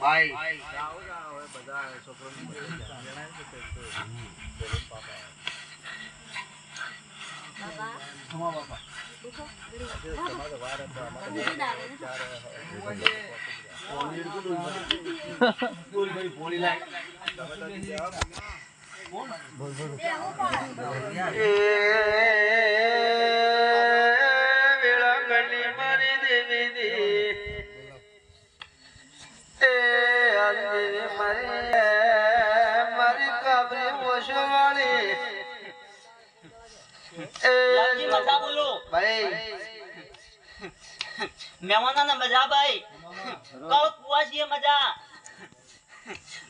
ભાઈ જાઓ જાઓ હવે બધા છોકરોની જણાય તો પાપા ખમા બાપા તમારે વાર હતા બોલ ભાઈ પોણી લાય વિળંગની મારી દેવી દી મારી કાબરી મોશવાળી મજા બોલો ભાઈ મહેમાનોને મજા ભાઈ કળ કુવાસી મજા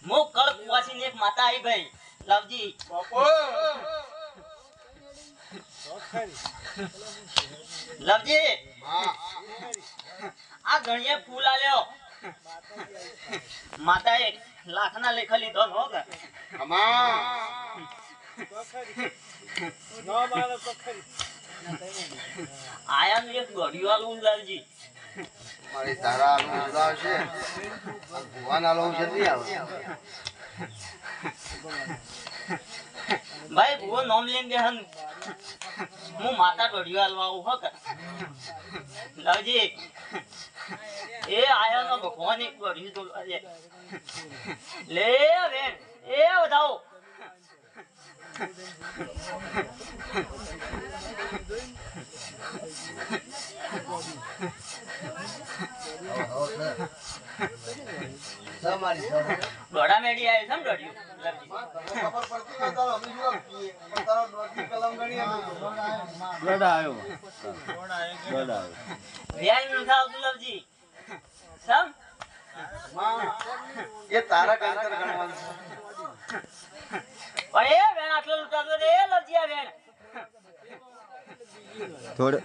મો કળ કુવાસી ને એક માતા આવી ભાઈ લવજી લવજી આ ગણિયે ફૂલ આલ્યો માતા એક લાખના લેખા લીધો નો કે આયા નું એક ગઢિયું આલું લવજી મારી તારા આલો આવશે ભગવાન આલો છે નહીં આવે ભાઈ ભૂવો નોમ લઈને બેહન હું માતા ગઢિયું આલવા આવું હો કે લવજી એ આયા નો ભગવાન એક ગઢિયું તો લે બેન એ બતાવો દોડા મેડી આવી છે ને લવજી સમ એ તારા કાંતર ગણવાનું પણ એ બેન આટલો લૂંટાતો રે લવજી આ બેન થોડે